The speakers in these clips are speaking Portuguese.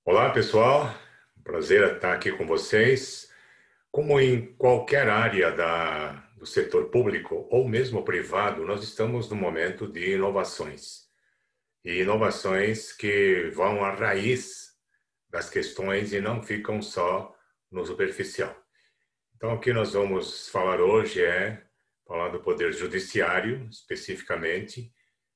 Olá, pessoal. Prazer estar aqui com vocês. Como em qualquer área do setor público ou mesmo privado, nós estamos num momento de inovações. E inovações que vão à raiz das questões e não ficam só no superficial. Então, o que nós vamos falar hoje é falar do Poder Judiciário, especificamente,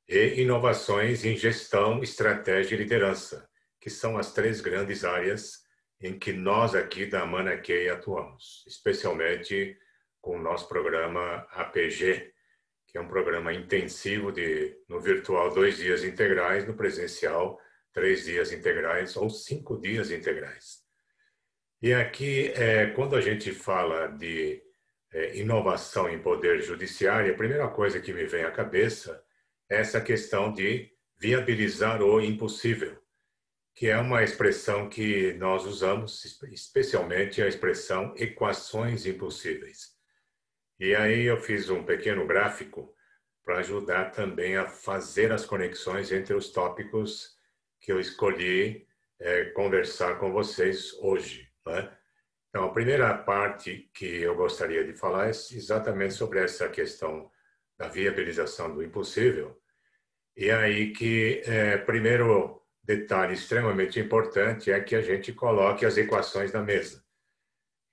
e inovações em gestão, estratégia e liderança, que são as três grandes áreas em que nós aqui da Manaquei atuamos, especialmente com o nosso programa APG, que é um programa intensivo no virtual 2 dias integrais, no presencial 3 dias integrais ou 5 dias integrais. E aqui, quando a gente fala de inovação em poder judiciário, a primeira coisa que me vem à cabeça é essa questão de viabilizar o impossível, que é uma expressão que nós usamos, especialmente a expressão equações impossíveis. E aí eu fiz um pequeno gráfico para ajudar também a fazer as conexões entre os tópicos que eu escolhi conversar com vocês hoje, né? Então, a primeira parte que eu gostaria de falar é exatamente sobre essa questão da viabilização do impossível. E aí que, primeiro detalhe extremamente importante é que a gente coloque as equações na mesa.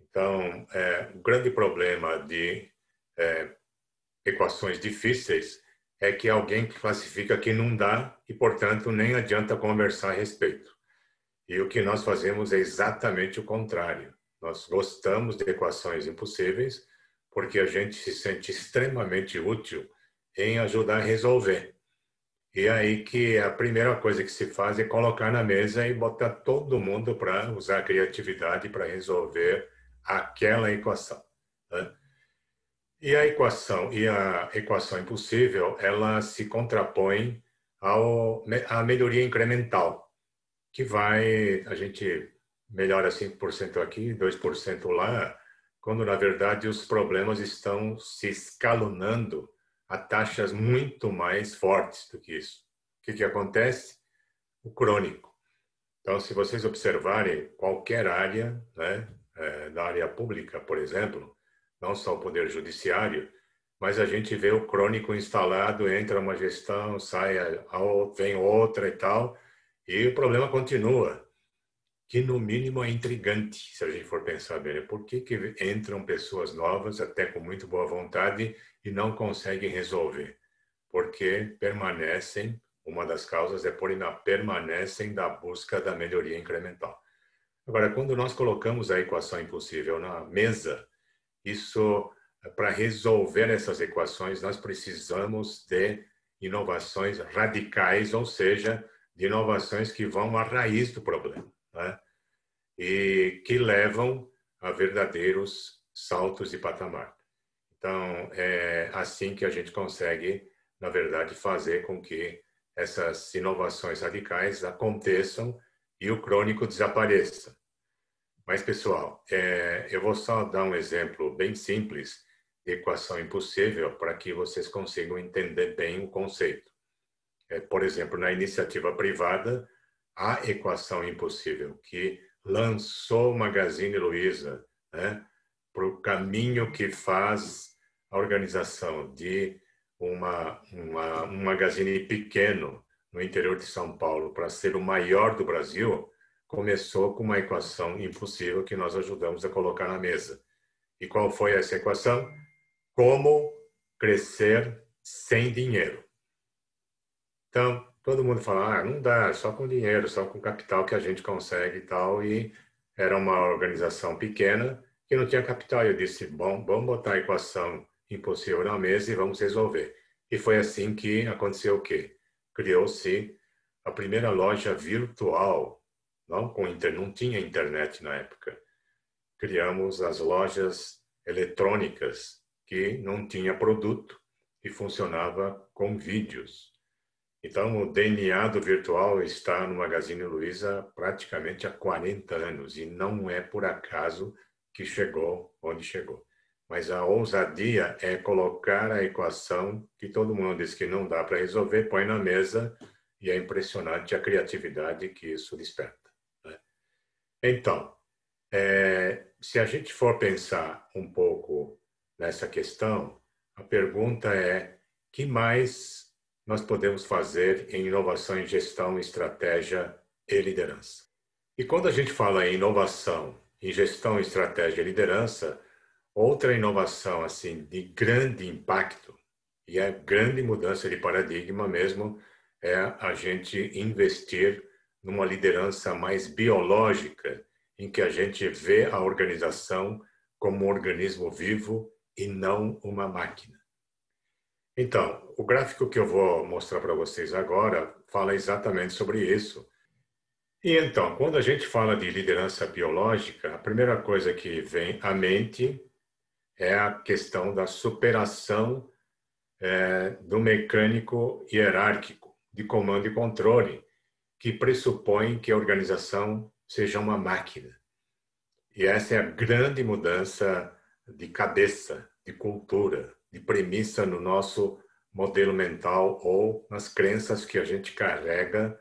Então, o grande problema de equações difíceis é que alguém classifica que não dá e, portanto, nem adianta conversar a respeito. E o que nós fazemos é exatamente o contrário. Nós gostamos de equações impossíveis porque a gente se sente extremamente útil em ajudar a resolver. E aí que a primeira coisa que se faz é colocar na mesa e botar todo mundo para usar a criatividade para resolver aquela equação, né? E a equação impossível, ela se contrapõe à melhoria incremental, que a gente melhora 5% aqui, 2% lá, quando na verdade os problemas estão se escalonando a taxas muito mais fortes do que isso. O que acontece? O crônico. Então, se vocês observarem qualquer área, né, da área pública, por exemplo, não só o Poder Judiciário, mas a gente vê o crônico instalado, entra uma gestão, sai, vem outra e tal, e o problema continua, que no mínimo é intrigante, se a gente for pensar bem. Por que entram pessoas novas, até com muito boa vontade, e não conseguem resolver? Porque permanecem, uma das causas é por permanecem da busca da melhoria incremental. Agora, quando nós colocamos a equação impossível na mesa, isso, para resolver essas equações, nós precisamos de inovações radicais, ou seja, de inovações que vão à raiz do problema, né? E que levam a verdadeiros saltos de patamar. Então, é assim que a gente consegue, na verdade, fazer com que essas inovações radicais aconteçam e o crônico desapareça. Mas, pessoal, eu vou só dar um exemplo bem simples de equação impossível para que vocês consigam entender bem o conceito. Por exemplo, na iniciativa privada, a equação impossível que lançou o Magazine Luiza, né, para o caminho que faz a organização de um magazine pequeno no interior de São Paulo para ser o maior do Brasil, começou com uma equação impossível que nós ajudamos a colocar na mesa. E qual foi essa equação? Como crescer sem dinheiro. Então, todo mundo fala, não dá, só com dinheiro, só com capital que a gente consegue e tal. E era uma organização pequena que não tinha capital. E eu disse, bom, vamos botar a equação impossível na mesa e vamos resolver. E foi assim que aconteceu o quê? Criou-se a primeira loja virtual, não tinha internet na época. Criamos as lojas eletrônicas, que não tinha produto e funcionava com vídeos. Então, o DNA do virtual está no Magazine Luiza praticamente há 40 anos e não é por acaso que chegou onde chegou. Mas a ousadia é colocar a equação que todo mundo diz que não dá para resolver, põe na mesa e é impressionante a criatividade que isso desperta, né? Então, se a gente for pensar um pouco nessa questão, a pergunta é: que mais nós podemos fazer em inovação em gestão, estratégia e liderança? E quando a gente fala em inovação em gestão, estratégia e liderança, outra inovação assim de grande impacto e a grande mudança de paradigma mesmo é a gente investir numa liderança mais biológica, em que a gente vê a organização como um organismo vivo e não uma máquina. Então, o gráfico que eu vou mostrar para vocês agora fala exatamente sobre isso. E então, quando a gente fala de liderança biológica, a primeira coisa que vem à mente é a questão da superação do mecânico hierárquico, de comando e controle, que pressupõe que a organização seja uma máquina. E essa é a grande mudança de cabeça, de cultura, de premissa no nosso modelo mental ou nas crenças que a gente carrega,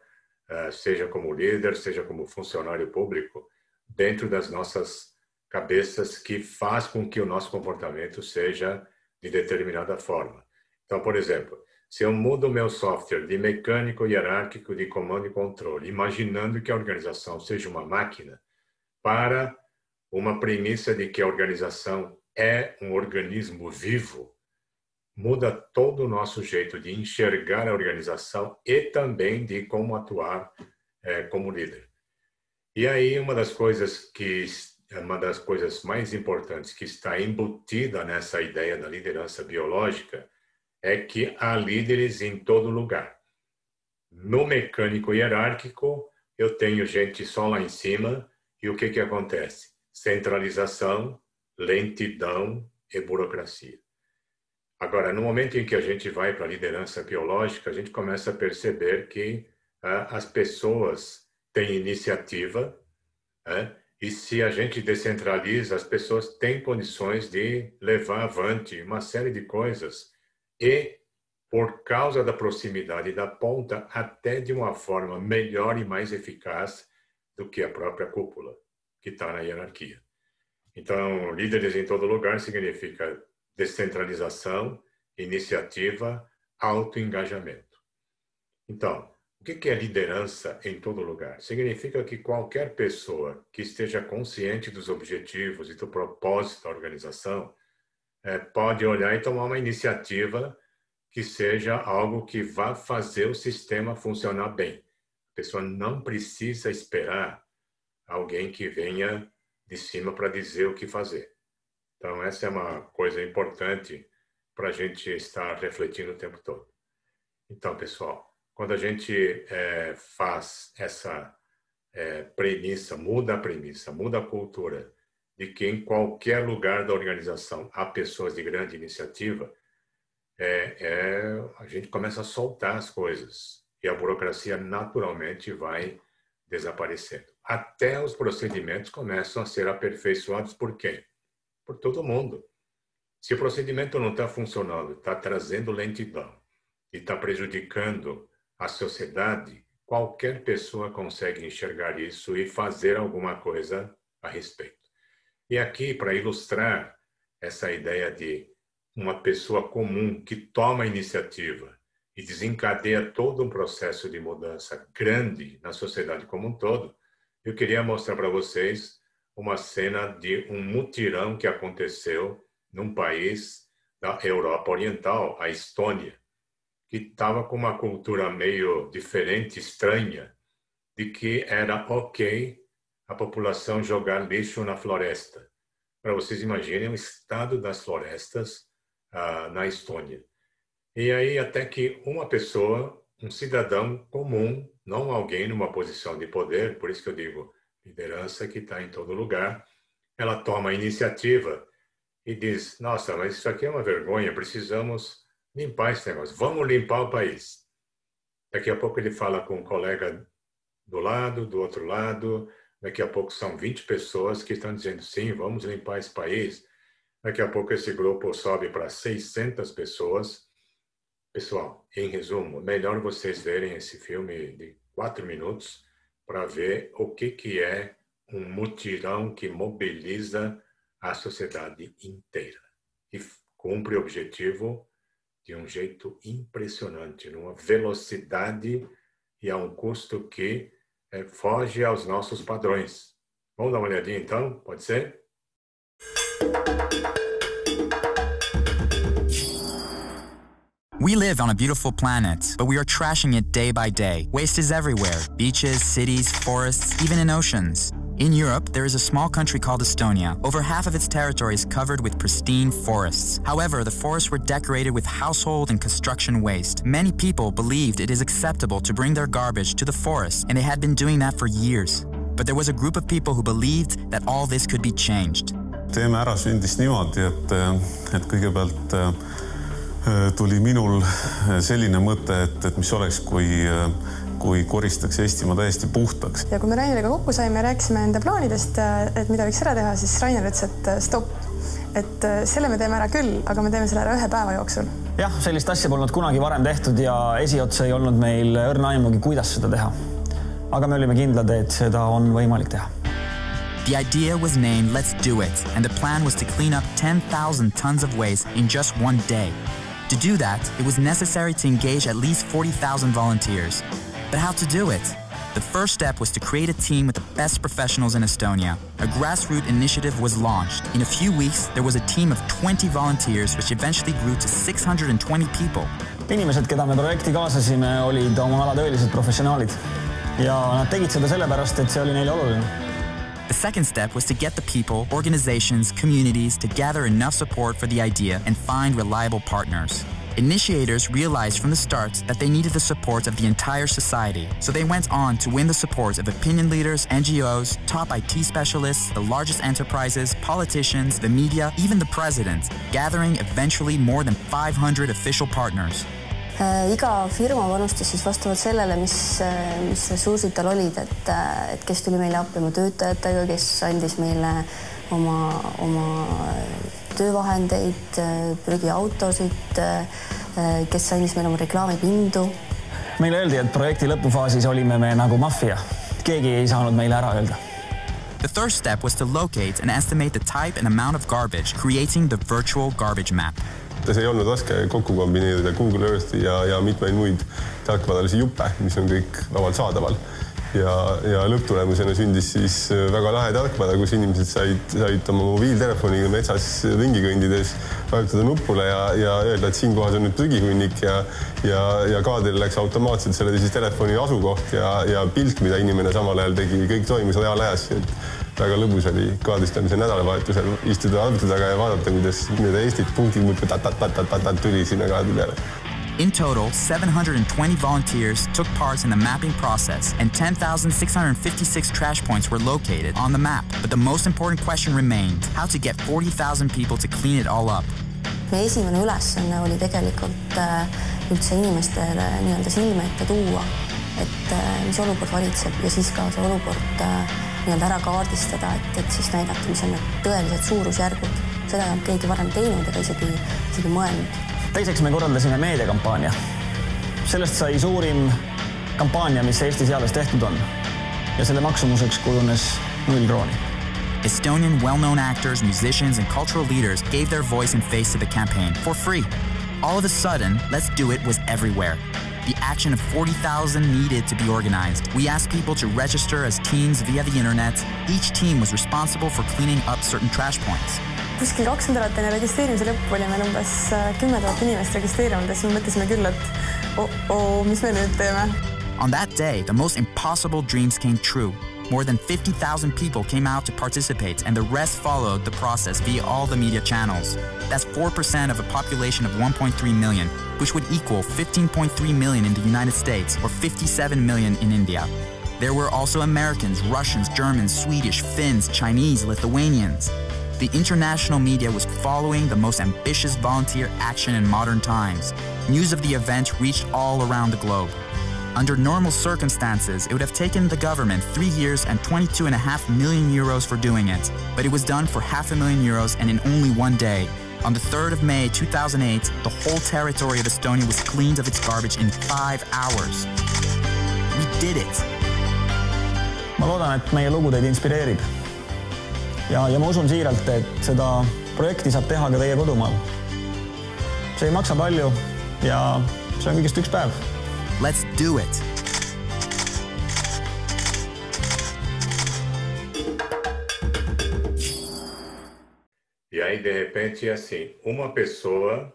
seja como líder, seja como funcionário público, dentro das nossas cabeças, que faz com que o nosso comportamento seja de determinada forma. Então, por exemplo, se eu mudo o meu software de mecânico hierárquico de comando e controle, imaginando que a organização seja uma máquina, para uma premissa de que a organização é um organismo vivo, muda todo o nosso jeito de enxergar a organização e também de como atuar como líder. E aí uma das coisas mais importantes que está embutida nessa ideia da liderança biológica é que há líderes em todo lugar. No mecânico hierárquico, eu tenho gente só lá em cima, e o que acontece? Centralização, lentidão e burocracia. Agora, no momento em que a gente vai para a liderança biológica, a gente começa a perceber que as pessoas têm iniciativa, e se a gente descentraliza, as pessoas têm condições de levar avante uma série de coisas e, por causa da proximidade da ponta, até de uma forma melhor e mais eficaz do que a própria cúpula, que está na hierarquia. Então, líderes em todo lugar significa descentralização, iniciativa, autoengajamento. Então, o que é liderança em todo lugar? Significa que qualquer pessoa que esteja consciente dos objetivos e do propósito da organização pode olhar e tomar uma iniciativa que seja algo que vá fazer o sistema funcionar bem. A pessoa não precisa esperar alguém que venha de cima para dizer o que fazer. Então, essa é uma coisa importante para a gente estar refletindo o tempo todo. Então, pessoal, quando a gente faz essa premissa, muda a cultura de que em qualquer lugar da organização há pessoas de grande iniciativa, a gente começa a soltar as coisas e a burocracia naturalmente vai desaparecendo. Até os procedimentos começam a ser aperfeiçoados por quem? Por todo mundo. Se o procedimento não está funcionando, está trazendo lentidão e está prejudicando a sociedade, qualquer pessoa consegue enxergar isso e fazer alguma coisa a respeito. E aqui, para ilustrar essa ideia de uma pessoa comum que toma a iniciativa e desencadeia todo um processo de mudança grande na sociedade como um todo, eu queria mostrar para vocês uma cena de um mutirão que aconteceu num país da Europa Oriental, a Estônia, que estava com uma cultura meio diferente, estranha, de que era ok a população jogar lixo na floresta. Para vocês imaginem o estado das florestas na Estônia. E aí até que uma pessoa, um cidadão comum, não alguém numa posição de poder, por isso que eu digo liderança que está em todo lugar, ela toma a iniciativa e diz: nossa, mas isso aqui é uma vergonha, precisamos limpar esse negócio, vamos limpar o país. Daqui a pouco ele fala com um colega do lado, do outro lado, daqui a pouco são 20 pessoas que estão dizendo: sim, vamos limpar esse país. Daqui a pouco esse grupo sobe para 600 pessoas. Pessoal, em resumo, melhor vocês verem esse filme de 4 minutos para ver o que é mutirão que mobiliza a sociedade inteira e cumpre o objetivo de um jeito impressionante, numa velocidade e a um custo que foge aos nossos padrões. Vamos dar uma olhadinha então? Pode ser? We live on a beautiful planet, but we are trashing it day by day. Waste is everywhere. Beaches, cities, forests, even in oceans. In Europe, there is a small country called Estonia. Over half of its territory is covered with pristine forests. However, the forests were decorated with household and construction waste. Many people believed it is acceptable to bring their garbage to the forest, and they had been doing that for years. But there was a group of people who believed that all this could be changed. Teeme ära sündis niimoodi, et kõigepealt tuli minul selline mõte, et mis oleks, kui koristaks Eestimaa täiesti puhtaks. Ja kui me Raineriga kokku saime ja rääkisime enda plaanidest, et mida võiks ära teha, siis Rainer ütles, et stopp. Et selle me teeme ära küll, aga me teeme selle ära 1 päeva jooksul. Jah, sellist asja polnud kunagi varem tehtud ja esiotsa ei olnud meil õrna aimugi, kuidas seda teha. Aga me olime kindlad, et seda on võimalik teha. The idea was named Let's Do It, and the plan was to clean up 10,000 tons of waste in just one day. To do that, it was necessary to engage at least 40,000 volunteers. But how to do it? The first step was to create a team with the best professionals in Estonia. A grassroots initiative was launched. In a few weeks, there was a team of 20 volunteers, which eventually grew to 620 people. Inimesed, keda me projekti kaasasime, olid oma ala tõelised professionaalid. Ja nad tegid seda sellepärast, et see oli neile oluline. The second step was to get the people, organizations, communities to gather enough support for the idea and find reliable partners. Initiators realized from the start that they needed the support of the entire society, so they went on to win the support of opinion leaders, NGOs, top IT specialists, the largest enterprises, politicians, the media, even the president, gathering eventually more than 500 official partners. Iga firma panustas siis vastavalt sellele, mis ressursid tal olid, et kes tuli meile appi oma töötajatega, kes andis meile oma töövahendeid, prügiautosid, kes andis meile oma reklaamipindu. Meile öeldi, et projekti lõpufaasis olime me nagu maffia. Keegi ei saanud meile ära öelda. The third step was to locate and estimate the type and amount of garbage, creating the virtual garbage map. See ei olnud raske kokku kombineerida Google Earthi ja mitmeid muid tarkvaralisi juppe, mis on kõik vabalt saadaval. Ja lõpptulemusena sündis siis väga lahe tarkvara, kus inimesed said oma mobiiltelefoniga metsas ringi kõndides vajutada nupule ja öelda, et siin kohas on nüüd prügihunnik ja kaadril läks automaatselt selle siis telefoni asukoht ja pilt, mida inimene samal ajal tegi, kõik toimus reaalajas. Väga lõbus oli kaardistamise nädalavahetusel istuda arvuti taga ja vaadata, kuidas need Eestit punktid muudkui tuli sinna kaardi peale. In total, 720 volunteers took part in the mapping process, and 10,656 trash points were located on the map. But the most important question remained: how to get 40,000 people to clean it all up. Meie esimene ülesanne oli tegelikult üldse inimestele nii-öelda silme ette tuua, et mis olukord valitseb ja siis ka see olukord nii-öelda ära kaardistada, et siis näidata, mis on need tõelised suurusjärgud. Seda ei olnud keegi varem teinud ega isegi mõelnud. Teiseks me korraldasime meediakampaania. Sellest sai suurim kampaania, mis Eestis alles tehtud on. Ja selle maksumuseks kujunes 0 krooni. Estonian well-known actors, musicians, and cultural leaders gave their voice and face to the campaign for free. All of a sudden, Let's Do It was everywhere. The action of 40,000 needed to be organized. We asked people to register as teams via the internet. Each team was responsible for cleaning up certain trash points. Kuskil 2 nädalat enne registreerimise lõppu oli meil umbes 10 000 inimest registreerinud ja siis me mõtlesime küll, et mis me nüüd teeme. On that day, the most impossible dreams came true. More than 50,000 people came out to participate, and the rest followed the process via all the media channels. That's 4% of a population of 1.3 million, which would equal 15.3 million in the United States or 57 million in India. There were also Americans, Russians, Germans, Swedish, Finns, Chinese, Lithuanians. The international media was following the most ambitious volunteer action in modern times. News of the event reached all around the globe. Under normal circumstances, it would have taken the government 3 years and 22.5 million euros for doing it. But it was done for €500,000 and in only one day. On the 3rd of May 2008, the whole territory of Estonia was cleaned of its garbage in 5 hours. We did it! ma loodan, et meie lugu teid inspireerib. Ja ma usun siiralt, et seda projekti saab teha ka teie kodumaal. See ei maksa palju ja see on kõigest üks päev. Let's do it! E aí, de repente, assim, uma pessoa,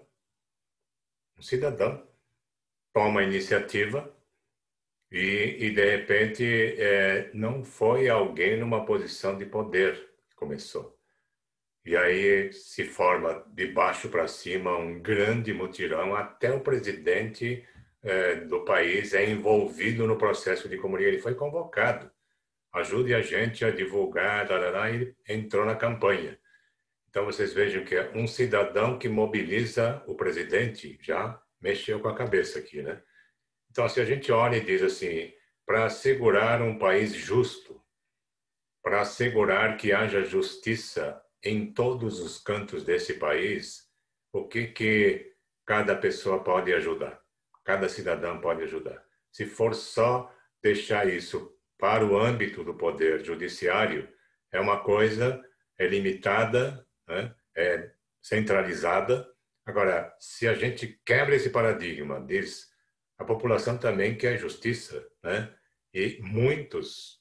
um cidadão, toma a iniciativa e de repente, não foi alguém numa posição de poder que começou. E aí se forma de baixo para cima um grande mutirão, até o presidente do país é envolvido no processo de comunicação. Ele foi convocado. Ajude a gente a divulgar, e entrou na campanha. Então, vocês vejam que um cidadão que mobiliza o presidente já mexeu com a cabeça aqui, né? Então, se a gente olha e diz assim, para assegurar um país justo, para assegurar que haja justiça em todos os cantos desse país, o que cada pessoa pode ajudar? Cada cidadão pode ajudar. Se for só deixar isso para o âmbito do poder judiciário, é uma coisa, limitada, né? É centralizada. Agora, se a gente quebra esse paradigma, diz a população também quer justiça, né? E muitos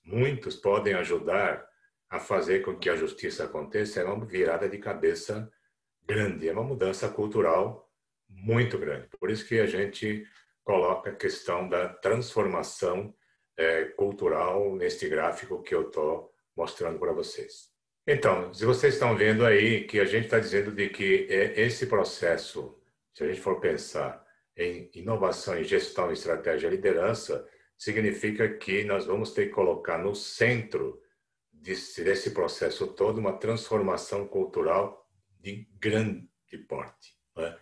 podem ajudar a fazer com que a justiça aconteça, é uma virada de cabeça grande, é uma mudança cultural muito grande. Por isso que a gente coloca a questão da transformação cultural neste gráfico que eu estou mostrando para vocês. Então, se vocês estão vendo aí que a gente está dizendo de que esse processo, se a gente for pensar em inovação, em gestão, estratégia e liderança, significa que nós vamos ter que colocar no centro desse processo todo uma transformação cultural de grande porte, né?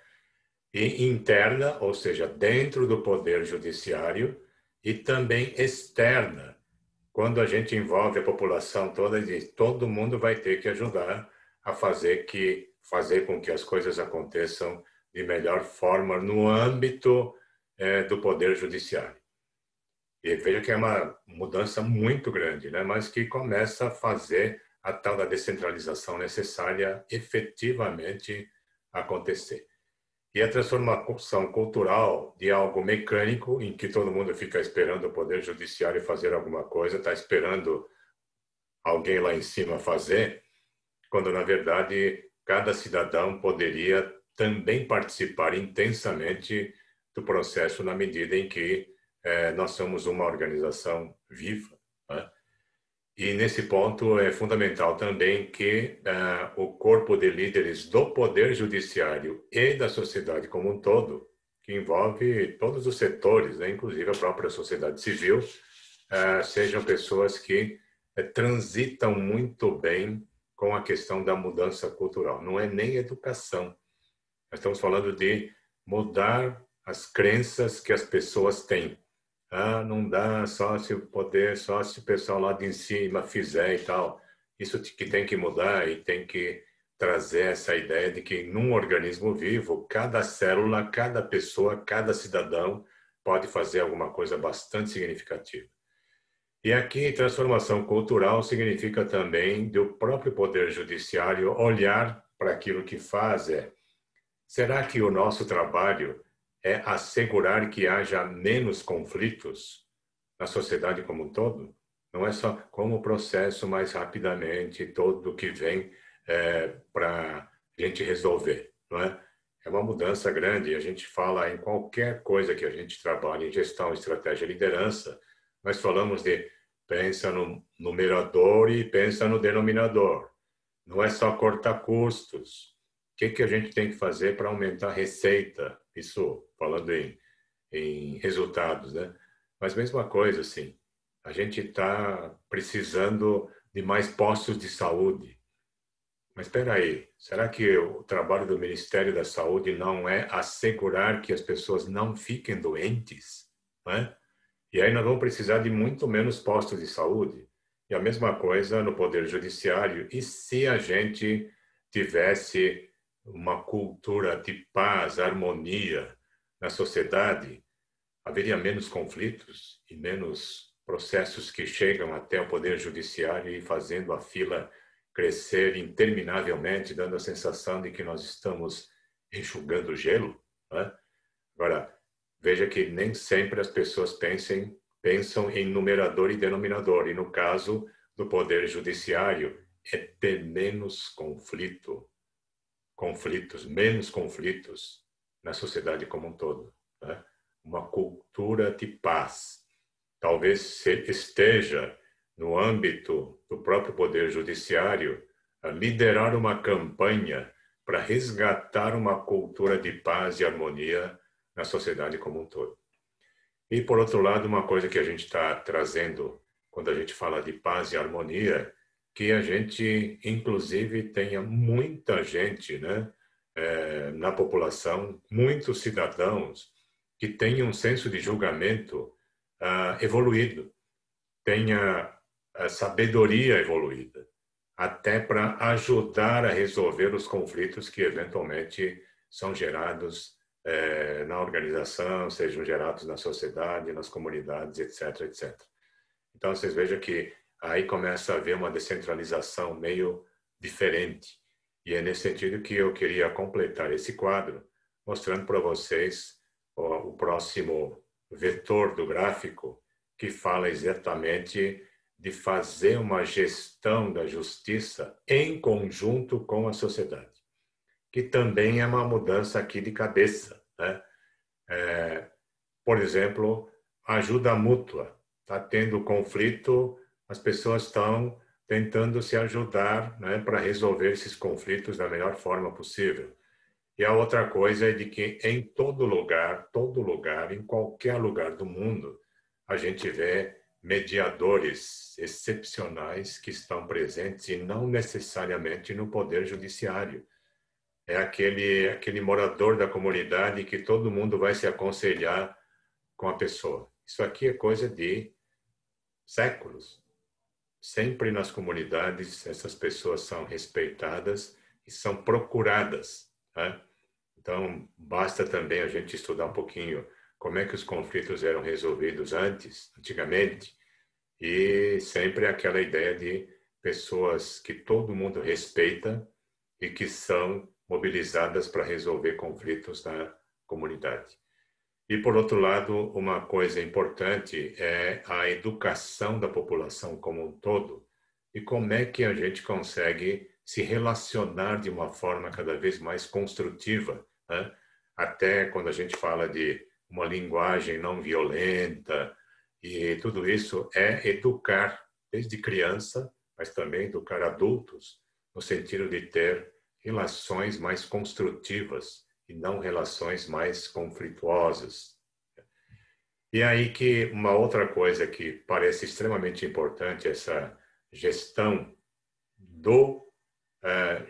E interna, ou seja, dentro do poder judiciário, e também externa. Quando a gente envolve a população toda, todo mundo vai ter que ajudar a fazer com que as coisas aconteçam de melhor forma no âmbito do poder judiciário. E veja que é uma mudança muito grande, né? Mas que começa a fazer a tal da descentralização necessária efetivamente acontecer. E a transformação cultural de algo mecânico, em que todo mundo fica esperando o poder judiciário fazer alguma coisa, está esperando alguém lá em cima fazer, quando, na verdade, cada cidadão poderia também participar intensamente do processo na medida em que nós somos uma organização viva, né? E nesse ponto é fundamental também que o corpo de líderes do Poder Judiciário e da sociedade como um todo, que envolve todos os setores, né, inclusive a própria sociedade civil, sejam pessoas que transitam muito bem com a questão da mudança cultural. Não é nem educação. Nós estamos falando de mudar as crenças que as pessoas têm. Não dá só se o poder, só se o pessoal lá de cima fizer e tal. Isso que tem que mudar e tem que trazer essa ideia de que num organismo vivo, cada célula, cada pessoa, cada cidadão pode fazer alguma coisa bastante significativa. E aqui, transformação cultural significa também do próprio Poder Judiciário olhar para aquilo que faz. Será que o nosso trabalho é assegurar que haja menos conflitos na sociedade como um todo? Não é só como o processo mais rapidamente, todo que vem para a gente resolver, não é? É uma mudança grande. A gente fala em qualquer coisa que a gente trabalha em gestão, estratégia e liderança, nós falamos de pensa no numerador e pensa no denominador. Não é só cortar custos. O que a gente tem que fazer para aumentar a receita? Isso falando em resultados, né? Mas mesma coisa, assim, a gente está precisando de mais postos de saúde. Mas espera aí, será que o trabalho do Ministério da Saúde não é assegurar que as pessoas não fiquem doentes, né? E aí nós vamos precisar de muito menos postos de saúde. E a mesma coisa no Poder Judiciário. E se a gente tivesse uma cultura de paz, harmonia na sociedade, haveria menos conflitos e menos processos que chegam até o Poder Judiciário e fazendo a fila crescer interminavelmente, dando a sensação de que nós estamos enxugando gelo, né? Agora, veja que nem sempre as pessoas pensam em numerador e denominador, e no caso do Poder Judiciário, é ter menos menos conflitos na sociedade como um todo, né? Uma cultura de paz. Talvez esteja no âmbito do próprio Poder Judiciário a liderar uma campanha para resgatar uma cultura de paz e harmonia na sociedade como um todo. E, por outro lado, uma coisa que a gente está trazendo quando a gente fala de paz e harmonia, que a gente, inclusive, tenha muita gente, né, na população, muitos cidadãos que tenham um senso de julgamento evoluído, tenha a sabedoria evoluída, até para ajudar a resolver os conflitos que eventualmente são gerados na organização, sejam gerados na sociedade, nas comunidades, etc, etc. Então, vocês vejam que aí começa a haver uma descentralização meio diferente. E é nesse sentido que eu queria completar esse quadro, mostrando para vocês o próximo vetor do gráfico, que fala exatamente de fazer uma gestão da justiça em conjunto com a sociedade, que também é uma mudança aqui de cabeça, né? Por exemplo, ajuda mútua. Está tendo conflito, as pessoas estão tentando se ajudar, né, para resolver esses conflitos da melhor forma possível. E a outra coisa é de que em todo lugar, em qualquer lugar do mundo, a gente vê mediadores excepcionais que estão presentes e não necessariamente no Poder Judiciário. É aquele morador da comunidade que todo mundo vai se aconselhar com a pessoa. Isso aqui é coisa de séculos. Sempre nas comunidades, essas pessoas são respeitadas e são procuradas, né? Então, basta também a gente estudar um pouquinho como é que os conflitos eram resolvidos antigamente, e sempre aquela ideia de pessoas que todo mundo respeita e que são mobilizadas para resolver conflitos na comunidade. E, por outro lado, uma coisa importante é a educação da população como um todo e como é que a gente consegue se relacionar de uma forma cada vez mais construtiva, né? Até quando a gente fala de uma linguagem não violenta, e tudo isso é educar desde criança, mas também educar adultos, no sentido de ter relações mais construtivas e não relações mais conflituosas. E aí que uma outra coisa que parece extremamente importante, essa gestão do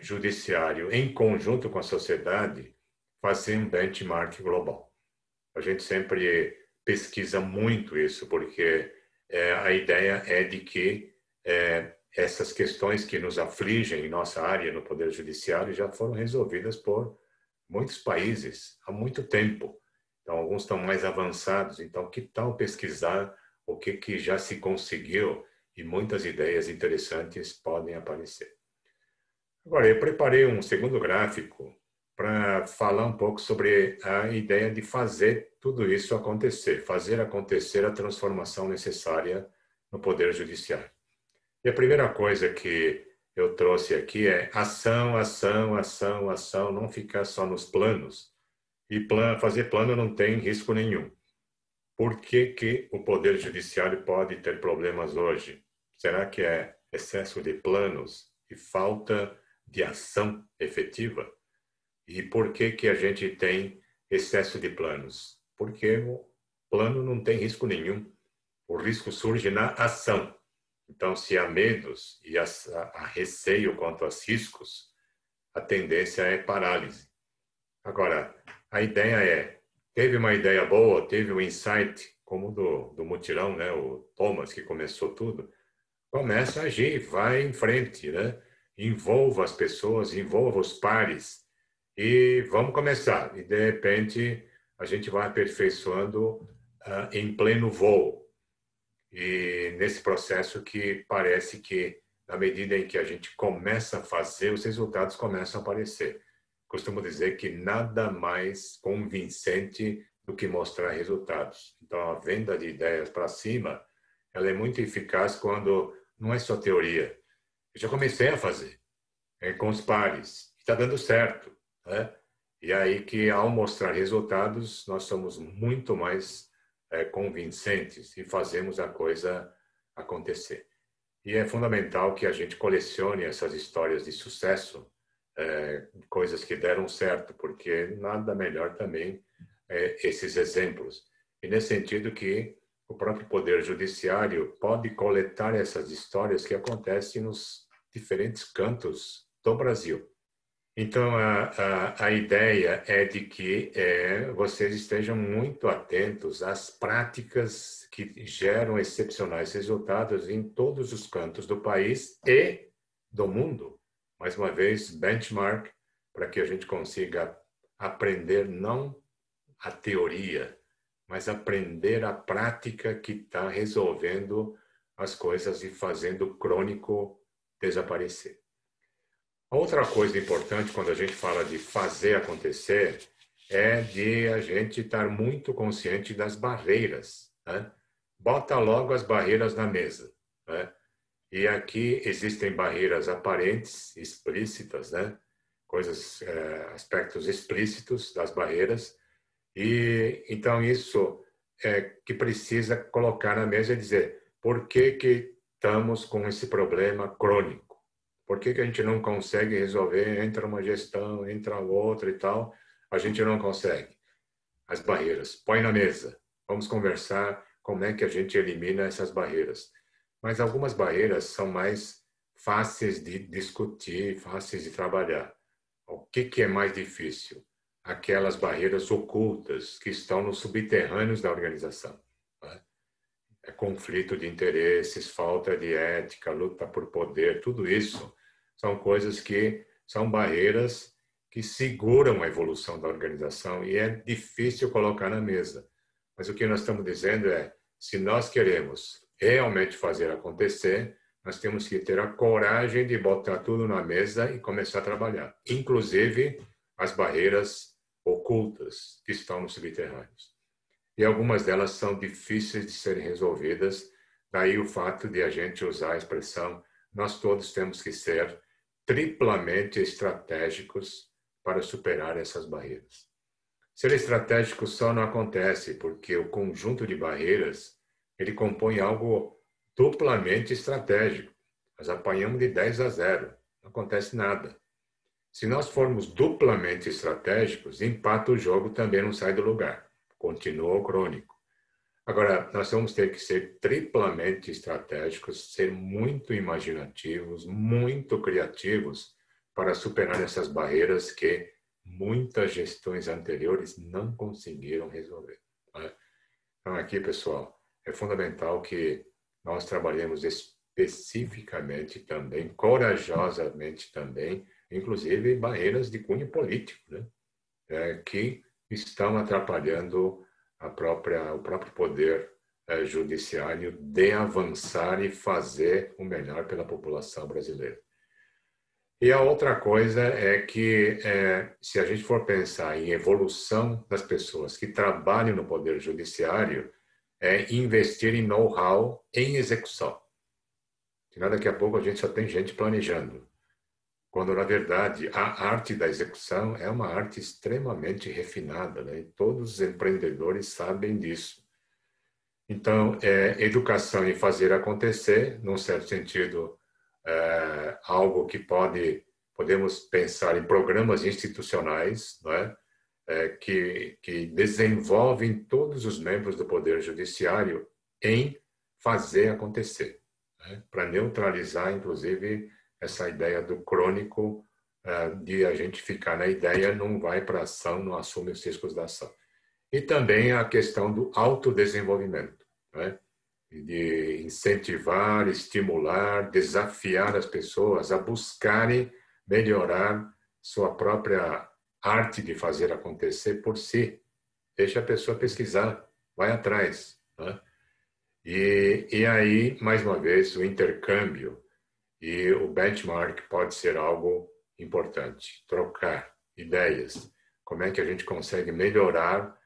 judiciário em conjunto com a sociedade, fazer um benchmark global. A gente sempre pesquisa muito isso, porque a ideia é de que essas questões que nos afligem em nossa área no Poder Judiciário já foram resolvidas por muitos países há muito tempo. Então, alguns estão mais avançados. Então, que tal pesquisar o que já se conseguiu? E muitas ideias interessantes podem aparecer. Agora, eu preparei um segundo gráfico para falar um pouco sobre a ideia de fazer tudo isso acontecer, fazer acontecer a transformação necessária no Poder Judiciário. E a primeira coisa que eu trouxe aqui é ação, ação, ação, ação, não ficar só nos planos. E fazer plano não tem risco nenhum. Por que o Poder Judiciário pode ter problemas hoje? Será que é excesso de planos e falta de ação efetiva? E por que a gente tem excesso de planos? Porque o plano não tem risco nenhum. O risco surge na ação. Então, se há medos e há receio quanto aos riscos, a tendência é parálise. Agora, a ideia teve uma ideia boa, teve um insight, como do mutirão, né? O Thomas, que começou tudo, começa a agir, vai em frente, né? Envolva as pessoas, envolva os pares e vamos começar. E, de repente, a gente vai aperfeiçoando em pleno voo. E nesse processo que parece que, na medida em que a gente começa a fazer, os resultados começam a aparecer. Costumo dizer que nada mais convincente do que mostrar resultados. Então, a venda de ideias para cima, ela é muito eficaz quando não é só teoria. Eu já comecei a fazer com os pares, está dando certo, né? E aí que, ao mostrar resultados, nós somos muito mais convincentes e fazemos a coisa acontecer. E é fundamental que a gente colecione essas histórias de sucesso, coisas que deram certo, porque nada melhor também esses exemplos. E nesse sentido que o próprio Poder Judiciário pode coletar essas histórias que acontecem nos diferentes cantos do Brasil. Então, a ideia é de que vocês estejam muito atentos às práticas que geram excepcionais resultados em todos os cantos do país e do mundo. Mais uma vez, benchmark, para que a gente consiga aprender não a teoria, mas aprender a prática que está resolvendo as coisas e fazendo o crônico desaparecer. Outra coisa importante quando a gente fala de fazer acontecer é de a gente estar muito consciente das barreiras, né? Bota logo as barreiras na mesa, né? E aqui existem barreiras aparentes, explícitas, né? Coisas, aspectos explícitos das barreiras. E então isso que precisa colocar na mesa e dizer por que estamos com esse problema crônico. Por que a gente não consegue resolver? Entra uma gestão, entra outra e tal. A gente não consegue. As barreiras. Põe na mesa. Vamos conversar como é que a gente elimina essas barreiras. Mas algumas barreiras são mais fáceis de discutir, fáceis de trabalhar. O que é mais difícil? Aquelas barreiras ocultas que estão nos subterrâneos da organização. Conflito de interesses, falta de ética, luta por poder, tudo isso são coisas que são barreiras que seguram a evolução da organização e é difícil colocar na mesa. Mas o que nós estamos dizendo é, se nós queremos realmente fazer acontecer, nós temos que ter a coragem de botar tudo na mesa e começar a trabalhar, inclusive as barreiras ocultas que estão nos subterrâneos. E algumas delas são difíceis de serem resolvidas, daí o fato de a gente usar a expressão nós todos temos que ser triplamente estratégicos para superar essas barreiras. Ser estratégico só não acontece porque o conjunto de barreiras ele compõe algo duplamente estratégico. Nós apanhamos de 10-0, não acontece nada. Se nós formos duplamente estratégicos, empata o jogo, também não sai do lugar. Continua o crônico. Agora, nós vamos ter que ser triplamente estratégicos, ser muito imaginativos, muito criativos para superar essas barreiras que muitas gestões anteriores não conseguiram resolver. Então, aqui, pessoal, é fundamental que nós trabalhemos especificamente também, corajosamente também, inclusive barreiras de cunho político, né? Que estão atrapalhando o próprio poder judiciário de avançar e fazer o melhor pela população brasileira. E a outra coisa é que, se a gente for pensar em evolução das pessoas que trabalham no poder judiciário, é investir em know-how em execução. Senão, daqui a pouco a gente só tem gente planejando. Quando, na verdade, a arte da execução é uma arte extremamente refinada, né? E todos os empreendedores sabem disso. Então, educação em fazer acontecer, num certo sentido, algo que podemos pensar em programas institucionais, não é? Que desenvolvem todos os membros do Poder Judiciário em fazer acontecer, né? Para neutralizar, inclusive, essa ideia do crônico, de a gente ficar na ideia, não vai para a ação, não assume os riscos da ação. E também a questão do autodesenvolvimento, né? De incentivar, estimular, desafiar as pessoas a buscarem melhorar sua própria arte de fazer acontecer por si. Deixa a pessoa pesquisar, vai atrás, né? E aí, mais uma vez, o intercâmbio e o benchmark pode ser algo importante. Trocar ideias. Como é que a gente consegue melhorar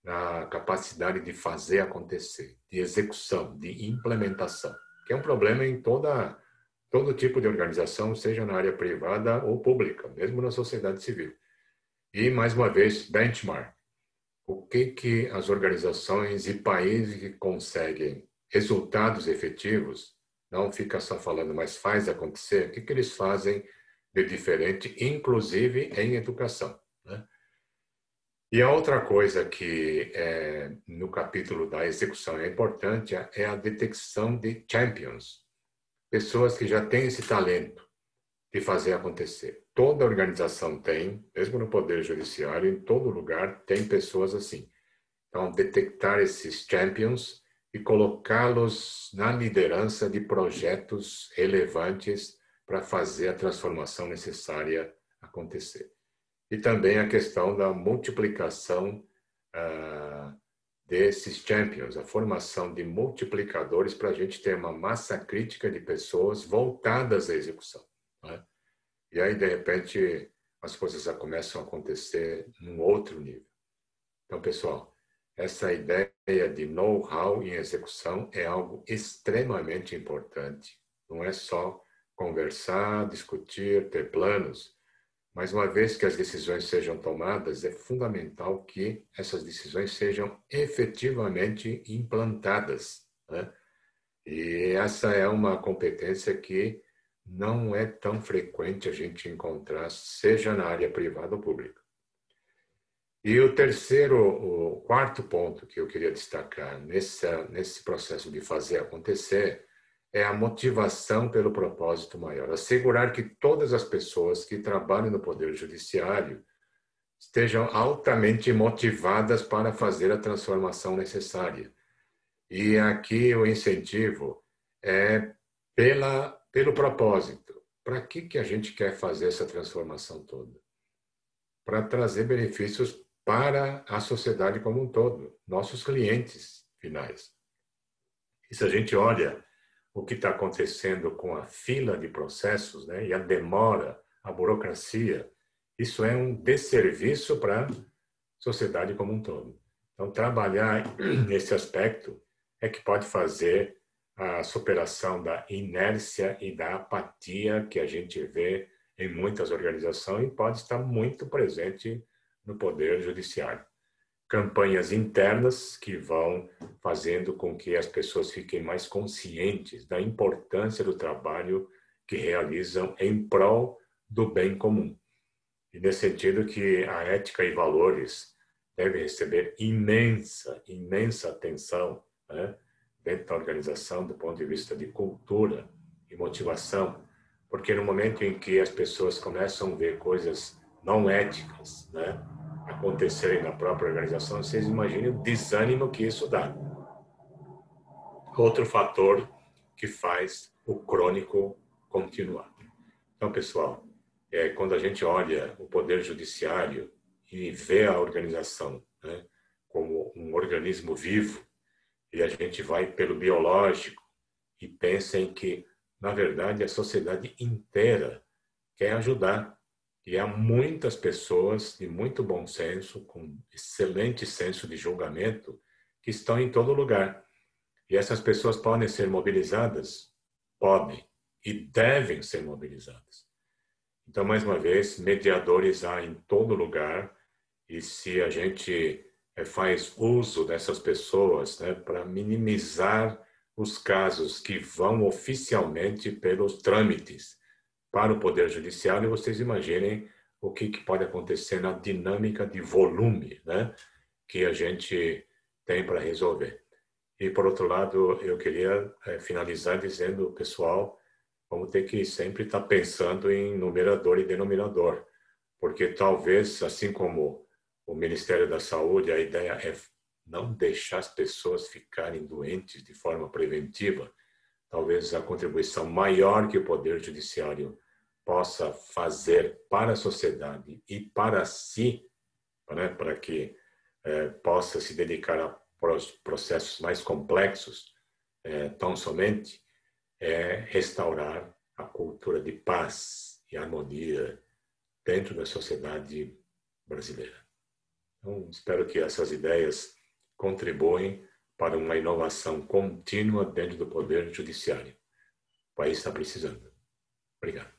a capacidade de fazer acontecer, de execução, de implementação, que é um problema em todo tipo de organização, seja na área privada ou pública, mesmo na sociedade civil. E, mais uma vez, benchmark. O que as organizações e países que conseguem resultados efetivos, não fica só falando, mas faz acontecer, o que eles fazem de diferente, inclusive em educação, né? E a outra coisa que no capítulo da execução é importante é a detecção de champions, pessoas que já têm esse talento de fazer acontecer. Toda organização tem, mesmo no Poder Judiciário, em todo lugar tem pessoas assim. Então, detectar esses champions e colocá-los na liderança de projetos relevantes para fazer a transformação necessária acontecer. E também a questão da multiplicação desses champions, a formação de multiplicadores para a gente ter uma massa crítica de pessoas voltadas à execução, né? E aí, de repente, as coisas já começam a acontecer num outro nível. Então, pessoal, essa ideia de know-how em execução é algo extremamente importante. Não é só conversar, discutir, ter planos, mas uma vez que as decisões sejam tomadas, é fundamental que essas decisões sejam efetivamente implantadas, né? E essa é uma competência que não é tão frequente a gente encontrar, seja na área privada ou pública. E o quarto ponto que eu queria destacar nesse processo de fazer acontecer é a motivação pelo propósito maior. Assegurar que todas as pessoas que trabalham no Poder Judiciário estejam altamente motivadas para fazer a transformação necessária. E aqui o incentivo é pelo propósito. Para que a gente quer fazer essa transformação toda? Para trazer benefícios para a sociedade como um todo, nossos clientes finais. E se a gente olha o que está acontecendo com a fila de processos, né, e a demora, a burocracia, isso é um desserviço para a sociedade como um todo. Então, trabalhar nesse aspecto é que pode fazer a superação da inércia e da apatia que a gente vê em muitas organizações e pode estar muito presente no Poder Judiciário. Campanhas internas que vão fazendo com que as pessoas fiquem mais conscientes da importância do trabalho que realizam em prol do bem comum. E nesse sentido que a ética e valores devem receber imensa atenção, né, dentro da organização do ponto de vista de cultura e motivação, porque no momento em que as pessoas começam a ver coisas não éticas, né, acontecerem na própria organização, vocês imaginem o desânimo que isso dá. Outro fator que faz o crônico continuar. Então, pessoal, quando a gente olha o Poder Judiciário e vê a organização, né, como um organismo vivo, e a gente vai pelo biológico e pensa em que, na verdade, a sociedade inteira quer ajudar. E há muitas pessoas de muito bom senso, com excelente senso de julgamento, que estão em todo lugar. E essas pessoas podem ser mobilizadas? Podem. E devem ser mobilizadas. Então, mais uma vez, mediadores há em todo lugar. E se a gente faz uso dessas pessoas, né, para minimizar os casos que vão oficialmente pelos trâmites para o Poder Judiciário, vocês imaginem o que pode acontecer na dinâmica de volume, né, que a gente tem para resolver. E, por outro lado, eu queria finalizar dizendo, pessoal, vamos ter que sempre estar pensando em numerador e denominador, porque talvez, assim como o Ministério da Saúde, a ideia é não deixar as pessoas ficarem doentes de forma preventiva. Talvez a contribuição maior que o Poder Judiciário possa fazer para a sociedade e para si, né, para que possa se dedicar a processos mais complexos, tão somente, é restaurar a cultura de paz e harmonia dentro da sociedade brasileira. Então, espero que essas ideias contribuem para uma inovação contínua dentro do Poder Judiciário. O país está precisando. Obrigado.